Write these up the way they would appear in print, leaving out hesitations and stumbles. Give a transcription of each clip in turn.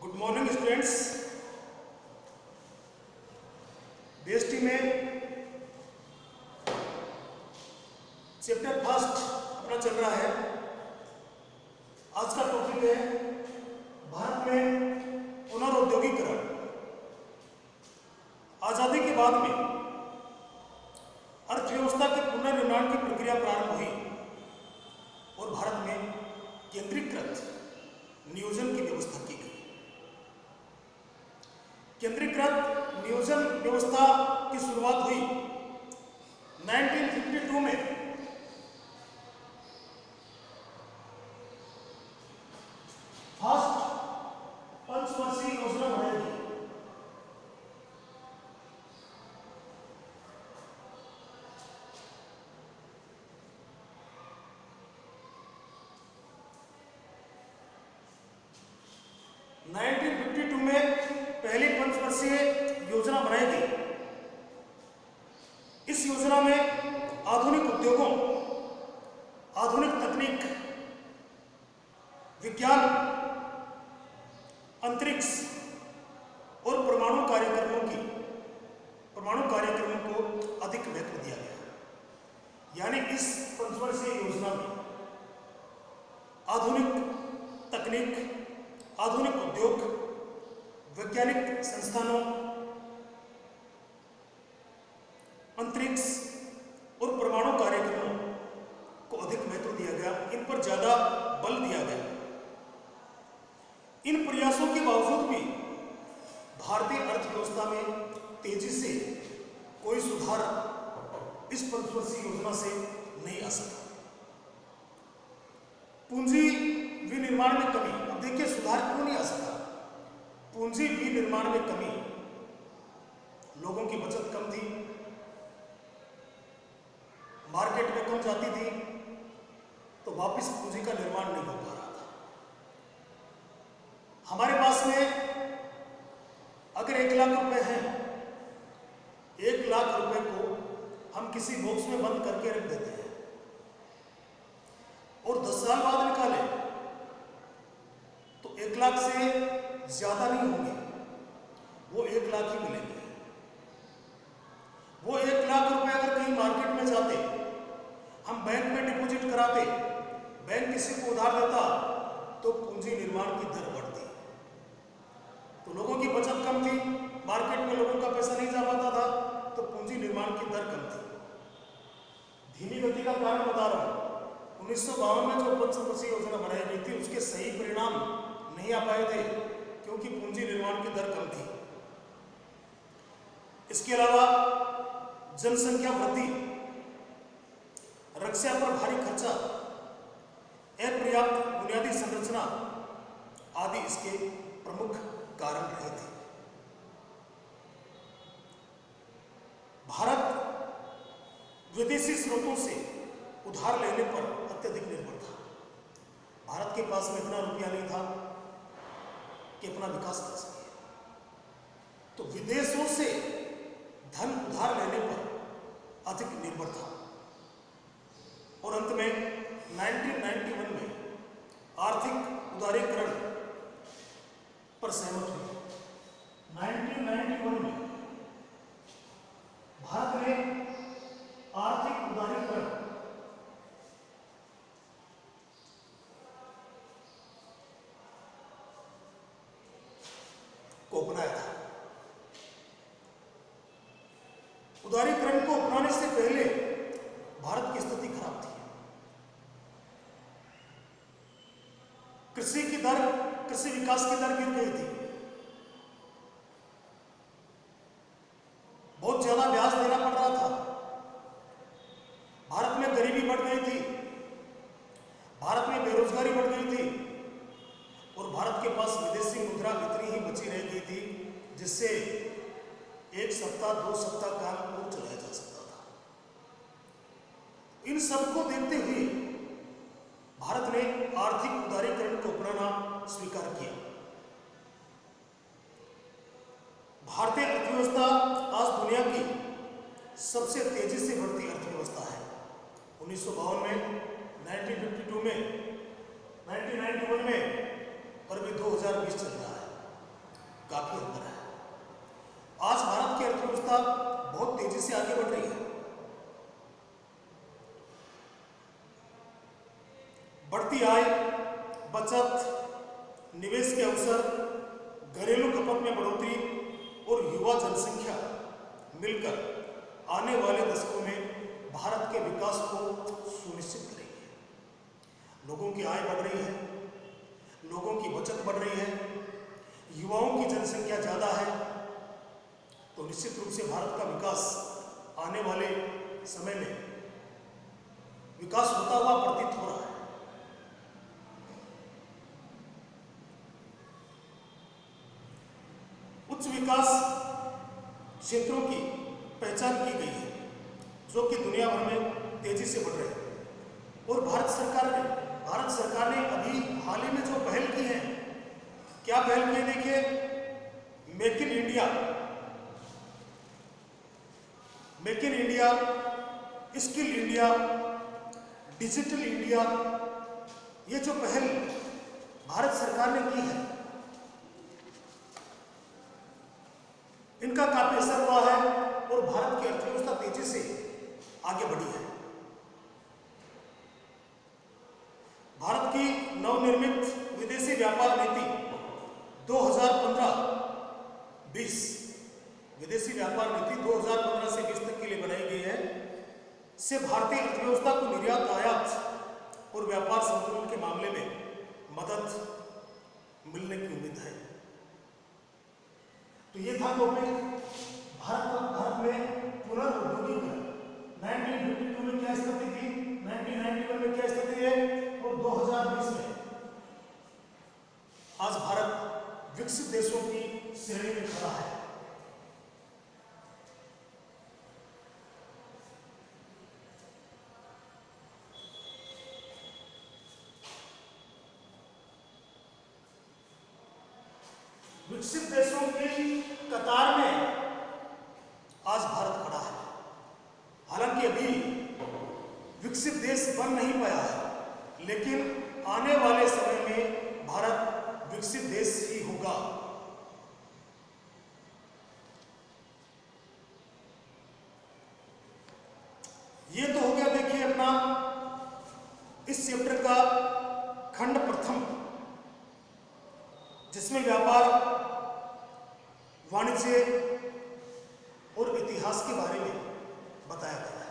Good morning students. BST में chapter first अपना चल रहा है। आज का टॉपिक है भारत में पुनर्औद्योगिकरण। आजादी के बाद में अर्थव्यवस्था के पुनर्निर्माण की प्रक्रिया प्रारंभ हुई और भारत में केंद्रीकृत नियोजन की व्यवस्था की गई। केंद्रीकृत नियोजन व्यवस्था की शुरुआत हुई 1952 में। फर्स्ट पंचवर्षीय योजना बनाई गई। पहली पंचवर्षीय योजना बनाई गई। इस योजना में आधुनिक उद्योगों, आधुनिक तकनीक, विज्ञान, अंतरिक्ष और परमाणु कार्यक्रमों को अधिक महत्व दिया गया। यानी इस पंचवर्षीय योजना में आधुनिक तकनीक, आधुनिक उद्योग, वैज्ञानिक संस्थानों, अंतरिक्ष और परमाणु कार्यक्रमों को अधिक महत्व दिया गया। इन पर ज्यादा बल दिया गया। इन प्रयासों के बावजूद भी भारतीय अर्थव्यवस्था में तेजी से कोई सुधार इस पंचवर्षीय योजना से नहीं आ सका। पूंजी विनिर्माण में कमी। अब देखिए सुधार क्यों नहीं आ सका। पूंजी विनिर्माण में कमी, लोगों की बचत कम थी, मार्केट में कम जाती थी, तो वापस पूंजी का निर्माण नहीं हो पा रहा था। हमारे पास में अगर 1 लाख रुपए हैं, 1 लाख रुपए को हम किसी बॉक्स में बंद करके रख देते हैं और 10 साल बाद निकालें तो 1 लाख से ज्यादा नहीं होंगे, वो 1 लाख ही मिलेंगे। वो 1 लाख रुपए अगर कहीं मार्केट में जाते, हम बैंक में डिपॉजिट कराते, बैंक किसी को उधार देता, तो पूंजी निर्माण की दर बढ़ती। तो लोगों की बचत कम थी, मार्केट में लोगों का पैसा नहीं जा पाता था, तो पूंजी निर्माण की दर कम थी। धीमी गति का कारण बता रहा हूं। 1952 में जो पंचवर्षीय योजना बनाई गई थी, उसके सही परिणाम नहीं आ पाए थे क्योंकि पूंजी निर्माण की दर कम थी। इसके अलावा जनसंख्या वृद्धि, रक्षा पर भारी खर्चा, अपर्याप्त बुनियादी संरचना आदि इसके प्रमुख कारण रहे थे। भारत विदेशी स्रोतों से उधार लेने पर अत्यधिक निर्भर था। भारत के पास में इतना रुपया नहीं था कि अपना विकास कर सके, तो विदेशों से धन उधार लेने पर अधिक निर्भर था। और अंत में 1991 में आर्थिक उदारीकरण पर सहमत हुई। 1991 में भारत ने आर्थिक उदारीकरण को अपनाया था। उदारीकरण को अपनाने से पहले भारत की स्थिति खराब थी। कृषि विकास की दर गिर गई थी। बहुत ज्यादा ब्याज देना पड़ रहा था। भारत में गरीबी बढ़ गई थी, भारत में बेरोजगारी बढ़ गई थी और भारत के पास विदेशी मुद्रा इतनी ही बची रह गई थी जिससे 1 सप्ताह 2 सप्ताह काम और चलाया जा सकता था। इन सबको देखते हुए भारत ने आर्थिक उदारीकरण को अपनाना स्वीकार किया। भारतीय अर्थव्यवस्था आज दुनिया की सबसे तेजी से बढ़ती अर्थव्यवस्था है। 1952 में, 1952 में, 1991 में और भी 2020 चल रहा है। बढ़ती आय, बचत, निवेश के अवसर, घरेलू खपत में बढ़ोतरी और युवा जनसंख्या मिलकर आने वाले दशकों में भारत के विकास को सुनिश्चित करेंगे। लोगों की आय बढ़ रही है, लोगों की बचत बढ़ रही है, युवाओं की जनसंख्या ज़्यादा है, तो निश्चित रूप से भारत का विकास आने वाले समय में विकास होता हुआ प्रतीत हो रहा है। उच्च विकास क्षेत्रों की पहचान की गई है जो कि दुनिया भर में तेजी से बढ़ रहे हैं। और भारत सरकार ने अभी हाल ही में जो पहल की है, क्या पहल की है देखिए, make in India, skill India, digital India, ये जो पहल भारत सरकार ने की है, इनका काफी असर हुआ है और भारत की अर्थव्यवस्था तेजी से आगे बढ़ी है। भारत की नवनिर्मित विदेशी व्यापार नीति 2015-20 विदेशी व्यापार नीति 2015 से 20 तक के लिए बनाई गई है, से भारतीय अर्थव्यवस्था को निर्यात, आयात और व्यापार संतुलन के मामले में मदद मिलने की उम्मीद है। तो ये था टॉपिक भारत में पुनर्उद्योगीकरण। 1952 में क्या स्थिति थी, 1991 में क्या स्थिति है और 2020 में आज भारत विकसित देशों की श्रेणी में खड़ा है। विकसित देशों की कतार में आज भारत खड़ा है। हालांकि अभी विकसित देश बन नहीं पाया है, लेकिन आने वाले समय में भारत विकसित देश ही होगा। ये तो हो गया देखिए अपना इस चैप्टर का खंड प्रथम, जिसमें व्यापार, वाणिज्य और इतिहास के बारे में बताया गया है।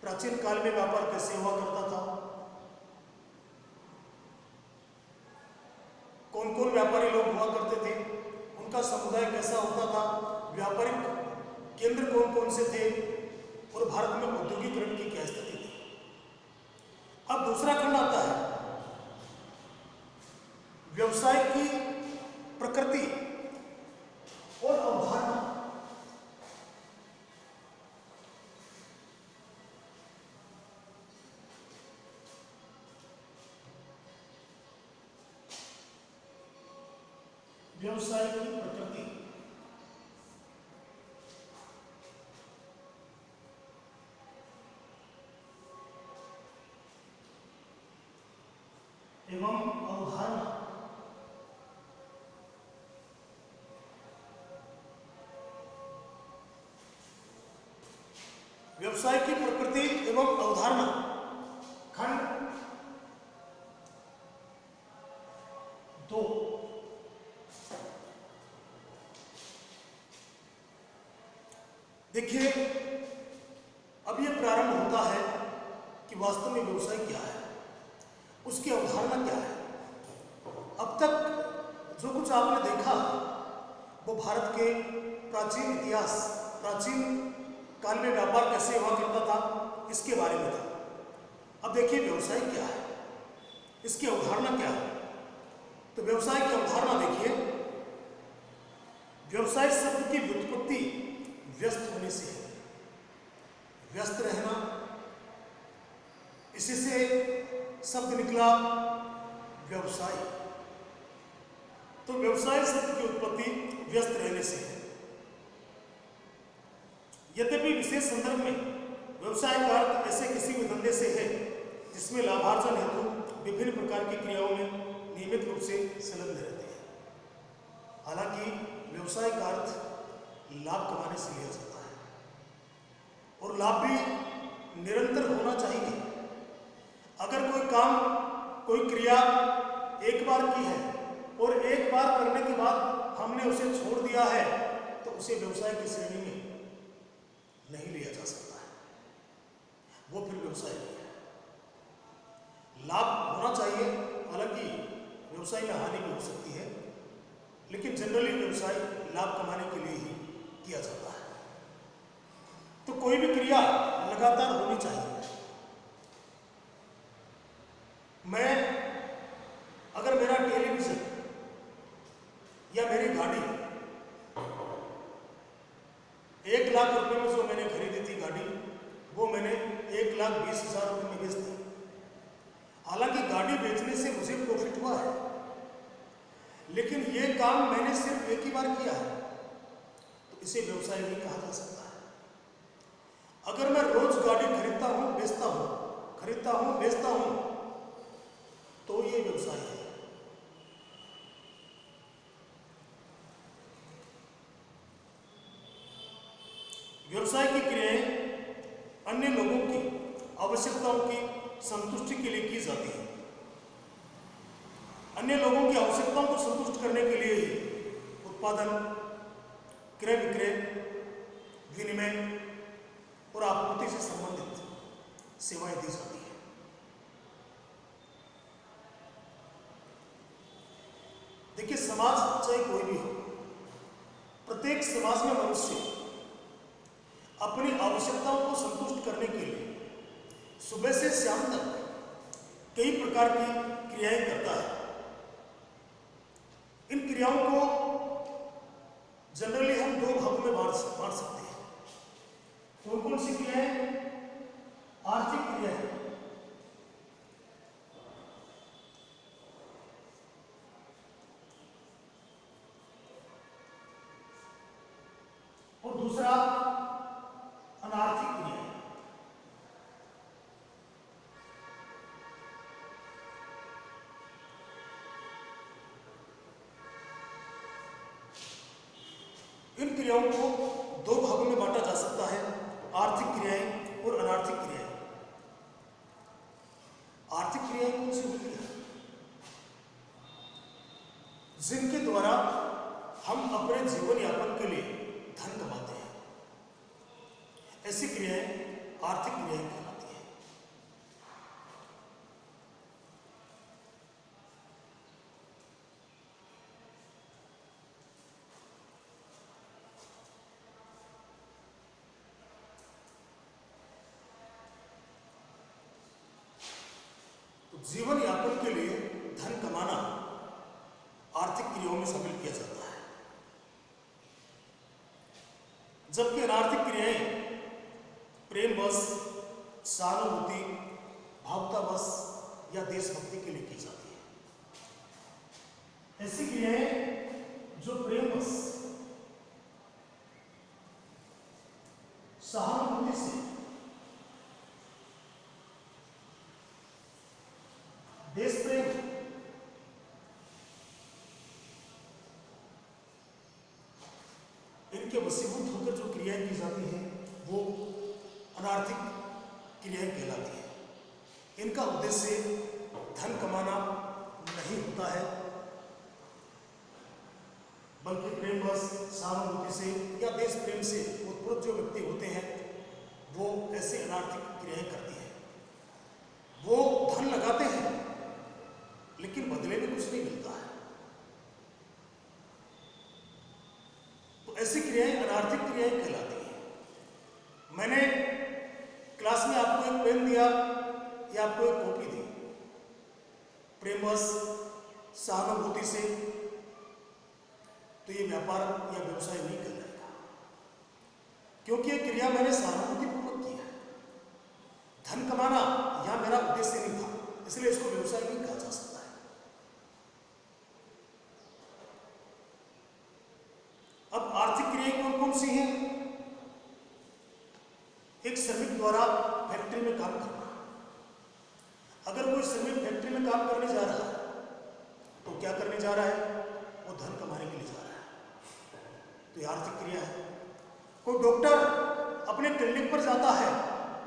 प्राचीन काल में व्यापार कैसे हुआ करता था, कौन कौन व्यापारी लोग हुआ करते थे, उनका समुदाय कैसा होता था, व्यापारिक केंद्र कौन कौन से थे और भारत में औद्योगिकरण की क्या स्थिति थी। अब दूसरा खंड आता है व्यवसाय की प्रकृति और अवधारणा। व्यवसाय की प्रकृति एवं अवधारणा। व्यवसाय की प्रकृति एवं अवधारणा खंड 2। देखिए, अब यह प्रारंभ होता है कि वास्तव में व्यवसाय क्या है, उसकी अवधारणा क्या है। अब तक जो कुछ आपने देखा वो भारत के प्राचीन इतिहास, प्राचीन काल में व्यापार कैसे हुआ करता था, इसके बारे में था। अब देखिए व्यवसाय क्या है, इसकी अवधारणा क्या है। तो व्यवसाय की अवधारणा देखिए, व्यवसाय शब्द की व्युत्पत्ति व्यस्त होने से है, व्यस्त रहना, इसी से शब्द निकला व्यवसाय। तो व्यवसाय शब्द की उत्पत्ति व्यस्त रहने से है। यद्यपि विशेष संदर्भ में व्यवसाय का अर्थ ऐसे किसी भी धंधे से है जिसमें लाभार्जन हेतु विभिन्न प्रकार की क्रियाओं में नियमित रूप से संलग्न रहते हैं। हालांकि व्यवसाय का अर्थ लाभ कमाने से लिया जाता है और लाभ भी निरंतर होना चाहिए। अगर कोई काम कोई क्रिया एक बार की है और एक बार करने के बाद हमने उसे छोड़ दिया है तो उसे व्यवसाय की श्रेणी में नहीं लिया जा सकता है, वो फिर व्यवसाय नहीं है। लाभ होना चाहिए, हालांकि व्यवसाय में हानि भी हो सकती है, लेकिन जनरली व्यवसाय लाभ कमाने के लिए ही किया जाता है। तो कोई भी क्रिया लगातार होनी चाहिए। मैं अगर मेरा टेलीविजन या मेरी गाड़ी 1 लाख रुपए में जो मैंने खरीदी थी गाड़ी, वो मैंने 1,20,000 रुपए में बेच दी। हालांकि गाड़ी बेचने से मुझे प्रॉफिट हुआ है, लेकिन ये काम मैंने सिर्फ एक ही बार किया है, तो इसे व्यवसाय नहीं कहा जा सकता है। अगर मैं रोज गाड़ी खरीदता हूं बेचता हूं, खरीदता हूं बेचता हूं, तो ये व्यवसाय है। व्यवसाय की क्रियाएं अन्य लोगों की आवश्यकताओं की संतुष्टि के लिए की जाती है। अन्य लोगों की आवश्यकताओं को संतुष्ट करने के लिए ही उत्पादन, क्रय विक्रय, विनिमय और आपूर्ति से संबंधित सेवाएं दी जाती है। देखिए, समाज चाहे कोई भी हो, प्रत्येक समाज में मनुष्य अपनी आवश्यकताओं को संतुष्ट करने के लिए सुबह से शाम तक कई प्रकार की क्रियाएं करता है। इन क्रियाओं को जनरली हम 2 भागों में बांट सकते हैं। कौन कौन सी क्रियाएं? आर्थिक क्रियाएं और दूसरा अनार्थिक क्रियाएं। इन क्रियाओं को 2 भागों में बांटा जा सकता है, आर्थिक क्रियाएं और अनार्थिक क्रियाएं। आर्थिक क्रियाएं कौन सी होती है? जिनके द्वारा हम अपने जीवन यापन के लिए धन कमाते हैं, ऐसी क्रियाएं आर्थिक क्रियाएं कहलाती हैं। तो जीवन यापन के लिए धन कमाना आर्थिक क्रियाओं में शामिल किया जाता है, जबकि अनार्थिक क्रियाएं प्रेमवश, सहानुभूति, भावुकतावश या देशभक्ति के लिए की जाती है। ऐसी क्रियाएं जो प्रेमवश, सहानुभूति से, देश प्रेम, इनके वशीभूत होकर जो क्रियाएं की जाती हैं वो अनार्थिक क्रियाएं कहलाती हैं। इनका उद्देश्य धन कमाना नहीं होता है, बल्कि प्रेमवश, सहानुभूति से या देश प्रेम से उत्प्रेरित जो व्यक्ति होते हैं वो ऐसे अनार्थिक क्रियाएं करते हैं। वो धन लगाते हैं लेकिन बदले में कुछ नहीं मिलता है, तो ऐसी क्रियाएं अनार्थिक क्रियाएं कहलाती हैं। मैंने क्लास में आपको एक पेन दिया या आपको एक कॉपी दी, प्रेमवश, सहानुभूति से, तो ये व्यापार या व्यवसाय नहीं कहलाएगा, क्योंकि ये क्रिया मैंने सहानुभूति पूर्वक की है। धन कमाना यह मेरा उद्देश्य नहीं था, इसलिए इसको व्यवसाय नहीं कहा जा सकता है। अब आर्थिक क्रियाएं कौन कौन सी हैं? एक श्रमिक द्वारा फैक्ट्री में काम करना। अगर कोई श्रमिक फैक्ट्री में काम करने जा रहा है तो क्या करने जा रहा है? वो धन कमाने के लिए जा रहा है, तो ये आर्थिक क्रिया है। कोई डॉक्टर अपने क्लिनिक पर जाता है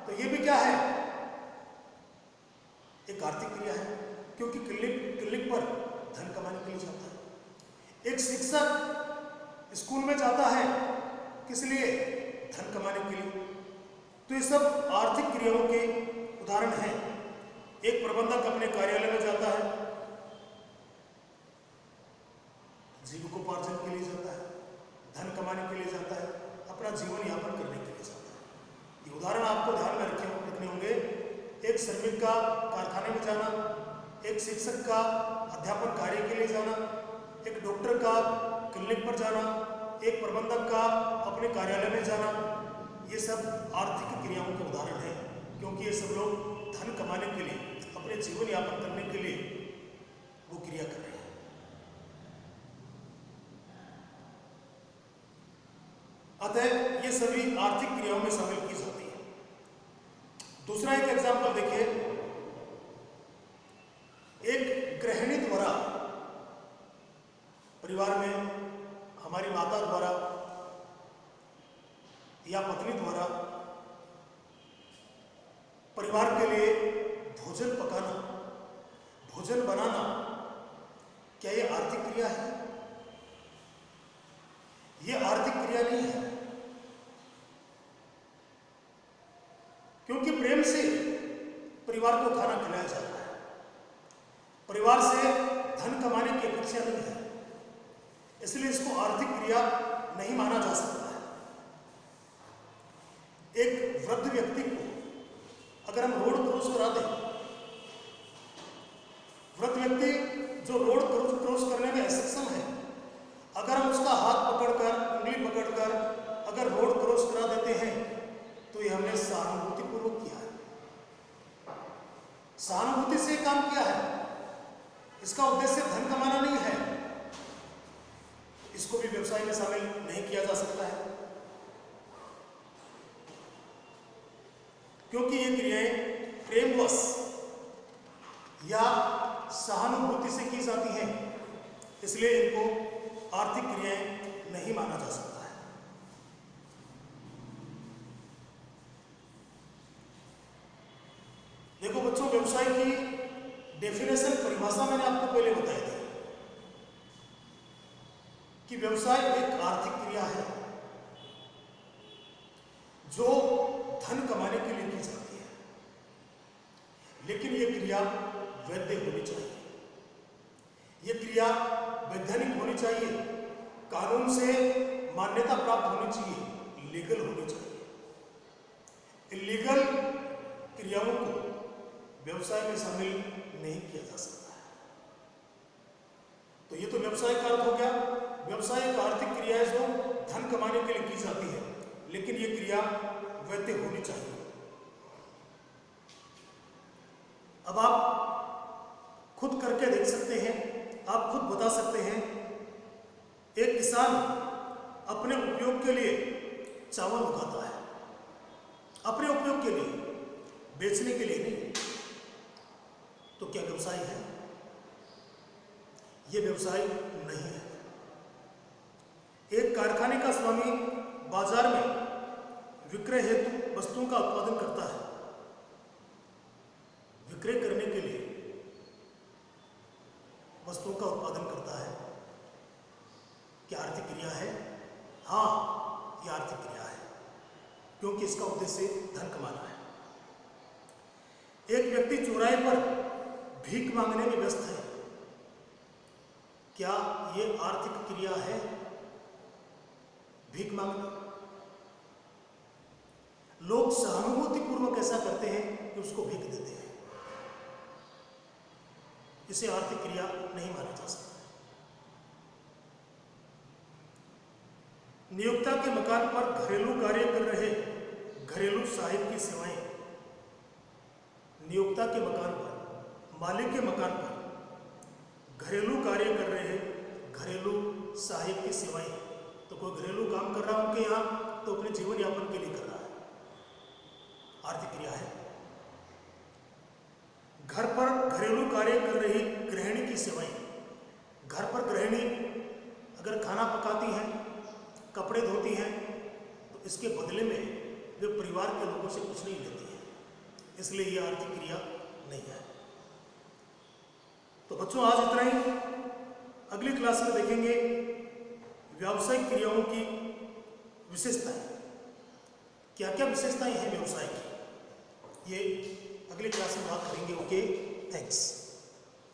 तो ये भी क्या है? एक आर्थिक क्रिया है। क्योंकि क्लिनिक पर धन कमाने के लिए जाता है। एक शिक्षक स्कूल में जाता है किस लिए? धन कमाने के लिए। तो ये सब आर्थिक क्रियाओं के उदाहरण हैं। एक प्रबंधक अपने कार्यालय में जाता है, जीविकोपार्जन के लिए जाता है, धन कमाने के लिए जाता है, अपना जीवन यापन करने के लिए जाता है। ये उदाहरण आपको ध्यान में रखने होंगे। एक श्रमिक का कारखाने में जाना, एक शिक्षक का अध्यापन कार्य के लिए जाना, एक डॉक्टर का क्लिनिक पर जाना, एक प्रबंधक का अपने कार्यालय में जाना, ये सब आर्थिक क्रियाओं के उदाहरण हैं, क्योंकि ये सब लोग धन कमाने के लिए, अपने जीवन यापन करने के लिए वो क्रिया कर रहे हैं। अतः ये सभी आर्थिक क्रियाओं में शामिल की जाती है। दूसरा एक एग्जाम्पल देखिए। एक गृहिणी द्वारा, परिवार में हमारी माता द्वारा या पत्नी द्वारा परिवार के लिए भोजन पकाना, भोजन बनाना, क्या ये आर्थिक क्रिया है? ये आर्थिक क्रिया नहीं है, क्योंकि प्रेम से परिवार को खाना खिलाया जा रहा है। परिवार से धन कमाने की अपेक्षा नहीं है, इसलिए इसको आर्थिक क्रिया नहीं माना जा सकता है। एक वृद्ध व्यक्ति को अगर हम रोड क्रॉस करा दें, वृद्ध व्यक्ति जो रोड क्रॉस करने में असक्षम है, अगर हम उसका हाथ पकड़कर, उंगली पकड़कर अगर रोड क्रॉस करा देते हैं, तो ये हमने सहानुभूतिपूर्वक किया है, सहानुभूति से काम किया है। इसका उद्देश्य धन कमाना नहीं है। इसको भी व्यवसाय में शामिल नहीं किया जा सकता है, क्योंकि ये क्रियाएं प्रेमवश या सहानुभूति से की जाती हैं, इसलिए इनको आर्थिक क्रियाएं नहीं माना जा सकता है। देखो बच्चों, व्यवसाय की डेफिनेशन, परिभाषा मैंने आपको पहले बताई थी कि व्यवसाय एक आर्थिक क्रिया है जो धन कमाने के लिए की जाती है, लेकिन यह क्रिया वैध होनी चाहिए, यह क्रिया वैधानिक होनी चाहिए, कानून से मान्यता प्राप्त होनी चाहिए, लीगल होनी चाहिए। इलीगल क्रियाओं को व्यवसाय में शामिल नहीं किया जा सकता है। तो ये तो व्यवसाय का अर्थ हो गया। व्यवसाय एक आर्थिक क्रिया है जो धन कमाने के लिए की जाती है, लेकिन ये क्रिया वैध होनी चाहिए। अब आप खुद करके देख सकते हैं, आप खुद बता सकते हैं। एक किसान अपने उपयोग के लिए चावल उगाता है, अपने उपयोग के लिए, बेचने के लिए नहीं। तो क्या व्यवसाय है? यह व्यवसाय नहीं है। एक कारखाने का स्वामी बाजार में विक्रय हेतु वस्तुओं का उत्पादन करता है, विक्रय करने के लिए वस्तुओं का उत्पादन करता है। क्या आर्थिक क्रिया है? हाँ, यह आर्थिक क्रिया है, क्योंकि इसका उद्देश्य धन कमाना है। एक व्यक्ति चौराहे पर भीख मांगने में व्यस्त है, क्या यह आर्थिक क्रिया है? भीख मांगना। लोग सहानुभूतिपूर्वक ऐसा करते हैं कि उसको भीख देते हैं, इसे आर्थिक क्रिया नहीं माना जा सकता। नियोक्ता के मकान पर घरेलू कार्य कर रहे घरेलू सहायक की सेवाएं, नियोक्ता के मकान पर, मालिक के मकान पर घरेलू कार्य कर रहे घरेलू सहायक की सेवाएं। तो कोई घरेलू काम कर रहा है उनके यहाँ, तो अपने जीवन यापन के लिए कर रहा है, आर्थिक क्रिया है। घर पर घरेलू कार्य कर रही गृहिणी की सेवाएं, घर पर गृहिणी अगर खाना पकाती हैं, कपड़े धोती हैं, तो इसके बदले में वे परिवार के लोगों से कुछ नहीं लेती हैं, इसलिए यह आर्थिक क्रिया नहीं है। तो बच्चों आज इतना ही। अगली क्लास में देखेंगे व्यावसायिक क्रियाओं की विशेषताएं, क्या क्या विशेषताएं हैं व्यवसाय की, ये अगली क्लास में बात करेंगे। Okay, thanks.